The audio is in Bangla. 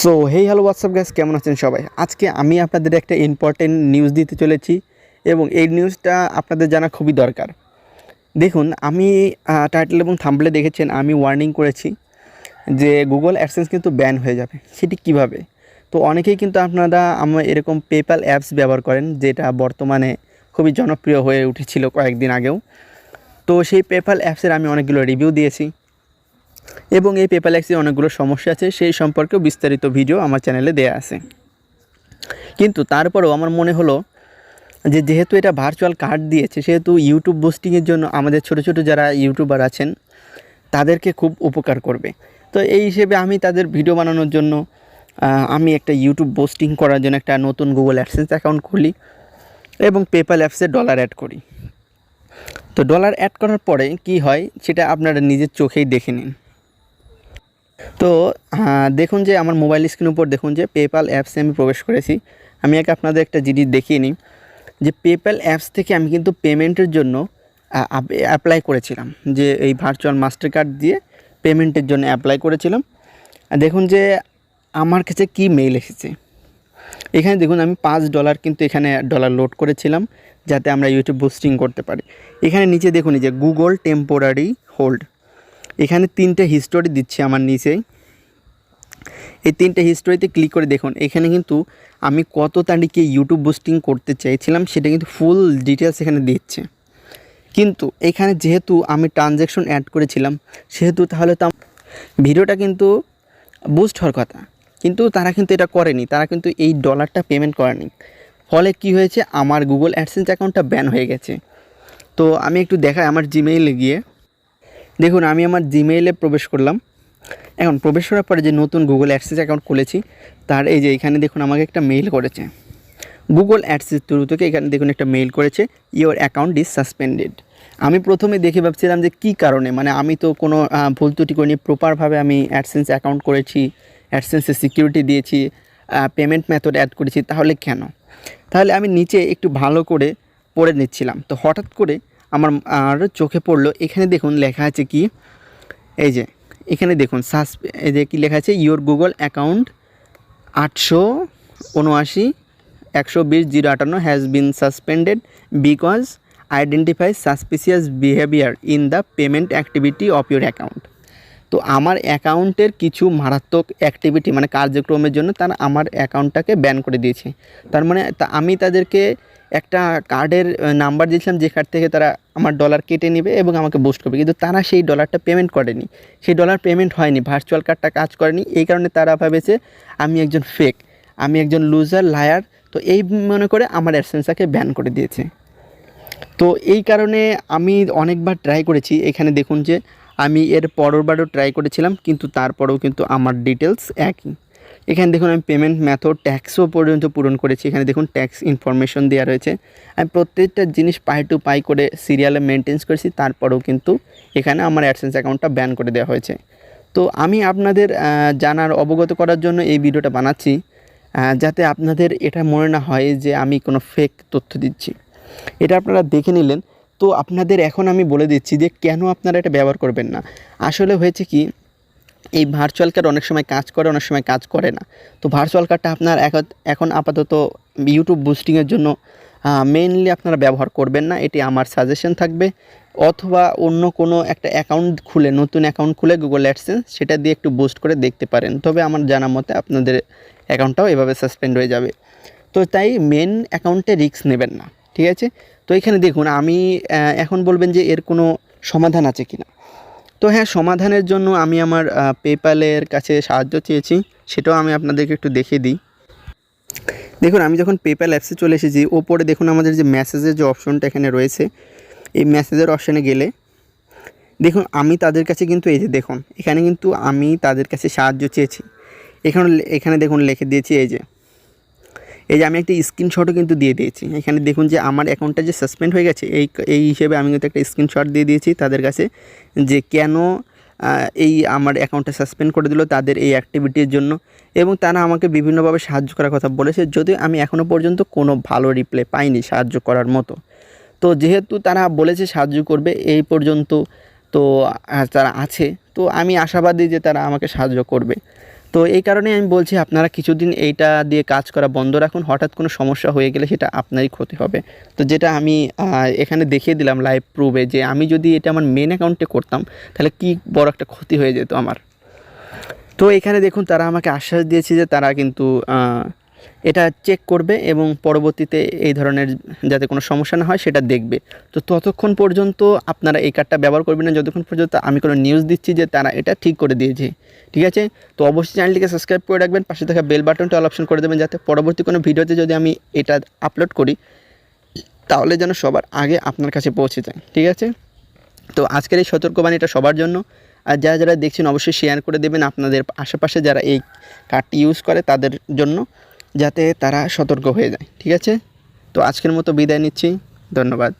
So hey hello WhatsApp guys, কেমন আছেন সবাই? আজকে আমি আপনাদের একটা ইম্পর্টেন্ট নিউজ দিতে চলেছি এবং এই নিউজটা আপনাদের জানা খুবই দরকার। দেখুন, আমি টাইটেল এবং থাম্বনেলে দেখেছেন আমি ওয়ার্নিং করেছি যে গুগল অ্যাডসেন্স কিন্তু ব্যান হয়ে যাবে। সেটি কিভাবে? তো অনেকেই কিন্তু আপনারা আমার এরকম পেপ্যাল অ্যাপস ব্যবহার করেন, যেটা বর্তমানে খুবই জনপ্রিয় হয়ে উঠেছিল কয়েকদিন আগেও। তো সেই পেপ্যাল অ্যাপসের আমি অনেকগুলো রিভিউ দিয়েছি এবং এই পেপ্যাল অ্যাপসে অনেকগুলো সমস্যা আছে, সেই সম্পর্কেও বিস্তারিত ভিডিও আমার চ্যানেলে দেয়া আছে। কিন্তু তারপরেও আমার মনে হলো যে যেহেতু এটা ভার্চুয়াল কার্ড দিয়েছে, সেহেতু ইউটিউব বুস্টিংয়ের জন্য আমাদের ছোটো ছোটো যারা ইউটিউবার আছেন তাদেরকে খুব উপকার করবে। তো এই হিসেবে আমি তাদের ভিডিও বানানোর জন্য আমি একটা ইউটিউব বুস্টিং করার জন্য একটা নতুন গুগল অ্যাডসেন্স অ্যাকাউন্ট খুলি এবং পেপ্যাল অ্যাপসে ডলার অ্যাড করি। তো ডলার অ্যাড করার পরে কি হয় সেটা আপনারা নিজের চোখেই দেখে নিন। তো দেখুন যে আমার মোবাইল স্ক্রিনের উপর দেখুন যে পেপ্যাল অ্যাপসে আমি প্রবেশ করেছি। আমি আগে আপনাদের একটা জিনিস দেখিয়ে নিই যে পেপ্যাল অ্যাপস থেকে আমি কিন্তু পেমেন্টের জন্য অ্যাপ্লাই করেছিলাম, যে এই ভার্চুয়াল মাস্টার কার্ড দিয়ে পেমেন্টের জন্য অ্যাপ্লাই করেছিলাম। দেখুন যে আমার কাছে কি মেইল এসেছে। এখানে দেখুন আমি $5 কিন্তু এখানে ডলার লোড করেছিলাম যাতে আমরা ইউটিউব বুস্টিং করতে পারি। এখানে নিচে দেখুন যে গুগল টেম্পোরারি হোল্ড, এখানে 3টে হিস্টোরি দিচ্ছে আমার নিচে। এই 3টে হিস্টোরিতে ক্লিক করে দেখুন এখানে কিন্তু আমি কত তারিখে ইউটিউব বুস্টিং করতে চাইছিলাম সেটা কিন্তু ফুল ডিটেলস এখানে দিচ্ছে। কিন্তু এখানে যেহেতু আমি ট্রানজ্যাকশন অ্যাড করেছিলাম সেহেতু তাহলে তো ভিডিওটা কিন্তু বুস্ট হওয়ার কথা, কিন্তু তারা কিন্তু এটা করেনি, তারা কিন্তু এই ডলারটা পেমেন্ট করেনি। ফলে কি হয়েছে, আমার গুগল অ্যাডসেন্স অ্যাকাউন্টটা ব্যান হয়ে গেছে। তো আমি একটু দেখাই আমার জিমেইলে গিয়ে দেখুন, আমি আমার জিমেইলে প্রবেশ করলাম। এখন প্রবেশ করার পরে যে নতুন গুগল অ্যাডসেন্স অ্যাকাউন্ট খুলেছি তার এই যে এখানে দেখুন আমাকে একটা মেইল করেছে গুগল অ্যাডসেন্স থ্রু থেকে। এখানে দেখুন একটা মেইল করেছে, ইওর অ্যাকাউন্ট ইজ সাসপেন্ডেড। আমি প্রথমে দেখে ভাবছিলাম যে কী কারণে, মানে আমি তো কোনো ভুল ত্রুটি করিনি, প্রপারভাবে আমি অ্যাডসেন্স অ্যাকাউন্ট করেছি, অ্যাডসেন্সের সিকিউরিটি দিয়েছি, পেমেন্ট মেথড অ্যাড করেছি, তাহলে কেন? তাহলে আমি নিচে একটু ভালো করে পড়ে নিচ্ছিলাম, তো হঠাৎ করে আমার চোখে পড়লো এখানে দেখুন লেখা আছে কি, এই যে এখানে দেখুন এই যে কী লেখা আছে, your Google account 879-120-058 has been suspended because identify suspicious behaviour in the payment activity of your account. তো আমার অ্যাকাউন্টের কিছু মারাত্মক অ্যাক্টিভিটি মানে কার্যক্রমের জন্য তারা আমার অ্যাকাউন্টটাকে ব্যান করে দিয়েছে। তার মানে আমি তাদেরকে একটা কার্ডের নাম্বার দিয়েছিলাম যে কার্ড থেকে তারা আমার ডলার কেটে নেবে এবং আমাকে বুস্ট করবে, কিন্তু তারা সেই ডলারটা পেমেন্ট করেনি, সেই ডলার পেমেন্ট হয়নি, ভার্চুয়াল কার্ডটা কাজ করেনি। এই কারণে তারা ভেবেছে আমি একজন ফেক, আমি একজন লুজার, লায়ার। তো এই মনে করে আমার অ্যাডসেন্সটাকে ব্যান করে দিয়েছে। তো এই কারণে আমি অনেকবার ট্রাই করেছি। এখানে দেখুন যে আমি এর পরেরবারও ট্রাই করেছিলাম, কিন্তু তারপরেও কিন্তু আমার ডিটেলস একই। এখানে দেখুন আমি পেমেন্ট মেথড ট্যাক্সও পর্যন্ত পূরণ করেছি। এখানে দেখুন ট্যাক্স ইনফরমেশন দেওয়া রয়েছে। আমি প্রত্যেকটা জিনিস পাই টু পাই করে সিরিয়ালে মেনটেন্স করেছি, তারপরেও কিন্তু এখানে আমার অ্যাডসেন্স অ্যাকাউন্টটা ব্যান করে দেওয়া হয়েছে। তো আমি আপনাদের জানার অবগত করার জন্য এই ভিডিওটা বানাচ্ছি, যাতে আপনাদের এটা মনে না হয় যে আমি কোনো ফেক তথ্য দিচ্ছি। এটা আপনারা দেখে নিলেন। তো আপনাদের এখন আমি বলে দিচ্ছি যে কেন আপনারা এটা ব্যবহার করবেন না। আসলে হয়েছে কি, এই ভার্চুয়াল কার্ড অনেক সময় কাজ করে, অনেক সময় কাজ করে না। তো ভার্চুয়াল কার্ডটা আপনার এখন আপাতত ইউটিউব বুস্টিংয়ের জন্য মেইনলি আপনারা ব্যবহার করবেন না, এটি আমার সাজেশন থাকবে। অথবা অন্য কোনো একটা অ্যাকাউন্ট খুলে, নতুন অ্যাকাউন্ট খুলে গুগল অ্যাডসেন্স সেটা দিয়ে একটু বুস্ট করে দেখতে পারেন। তবে আমার জানা মতে আপনাদের অ্যাকাউন্টটাও এভাবে সাসপেন্ড হয়ে যাবে। তো তাই মেন অ্যাকাউন্টে রিস্ক নেবেন না, ঠিক আছে? তো এখানে দেখুন আমি এখন বলবেন যে এর কোনো সমাধান আছে কি না। তো হ্যাঁ, সমাধানের জন্য আমি আমার পেপ্যালের কাছে সাহায্য চেয়েছি, সেটাও আমি আপনাদেরকে একটু দেখিয়ে দিই। দেখুন আমি যখন পেপ্যাল অ্যাপসে চলে এসেছি, ওপরে দেখুন আমাদের যে মেসেজের যে অপশনটা এখানে রয়েছে, এই মেসেজের অপশানে গেলে দেখুন আমি তাদের কাছে কিন্তু এই যে দেখুন এখানে কিন্তু আমি তাদের কাছে সাহায্য চেয়েছি। এখানে দেখুন লিখে দিয়েছি এই যে আমি একটা স্ক্রিনশটও কিন্তু দিয়ে দিয়েছি। এখানে দেখুন যে আমার অ্যাকাউন্টটা যে সাসপেন্ড হয়ে গেছে, এই হিসেবে আমি কিন্তু একটা স্ক্রিনশট দিয়ে দিয়েছি তাদের কাছে যে কেন এই আমার অ্যাকাউন্টটা সাসপেন্ড করে দিল তাদের এই অ্যাক্টিভিটির জন্য। এবং তারা আমাকে বিভিন্নভাবে সাহায্য করার কথা বলেছে, যদিও আমি এখনও পর্যন্ত কোনো ভালো রিপ্লাই পাইনি সাহায্য করার মতো। তো যেহেতু তারা বলেছে সাহায্য করবে এই পর্যন্ত, তো তারা আছে, তো আমি আশাবাদী যে তারা আমাকে সাহায্য করবে। তো এই কারণেই আমি বলছি আপনারা কিছুদিন এইটা দিয়ে কাজ করা বন্ধ রাখুন। হঠাৎ কোনো সমস্যা হয়ে গেলে সেটা আপনারই ক্ষতি হবে। তো যেটা আমি এখানে দেখিয়ে দিলাম লাইভ প্রুফে, যে আমি যদি এটা আমার মেন অ্যাকাউন্টে করতাম তাহলে কি বড় একটা ক্ষতি হয়ে যেত আমার। তো এখানে দেখুন তারা আমাকে আশ্বাস দিয়েছে যে তারা কিন্তু এটা চেক করবে এবং পরবর্তীতে এই ধরনের যাতে কোনো সমস্যা না হয় সেটা দেখবে। তো ততক্ষণ পর্যন্ত আপনারা এই কার্ডটা ব্যবহার করবেন না যতক্ষণ পর্যন্ত আমি কোনো নিউজ দিচ্ছি যে তারা এটা ঠিক করে দিয়েছে। ঠিক আছে? তো অবশ্যই চ্যানেলটিকে সাবস্ক্রাইব করে রাখবেন, পাশে থাকা বেল বাটনটা অল অপশন করে দেবেন, যাতে পরবর্তী কোনো ভিডিওতে যদি আমি এটা আপলোড করি তাহলে যেন সবার আগে আপনার কাছে পৌঁছে যায়। ঠিক আছে? তো আজকের এই সতর্কবাণীটা সবার জন্য। আর যারা যারা দেখছেন অবশ্যই শেয়ার করে দেবেন আপনাদের আশেপাশে যারা এই কার্ডটি ইউজ করে তাদের জন্য, যাতে তারা সতর্ক হয়ে যায়। ঠিক আছে? তো আজকের মতো বিদায় নিচ্ছি। ধন্যবাদ।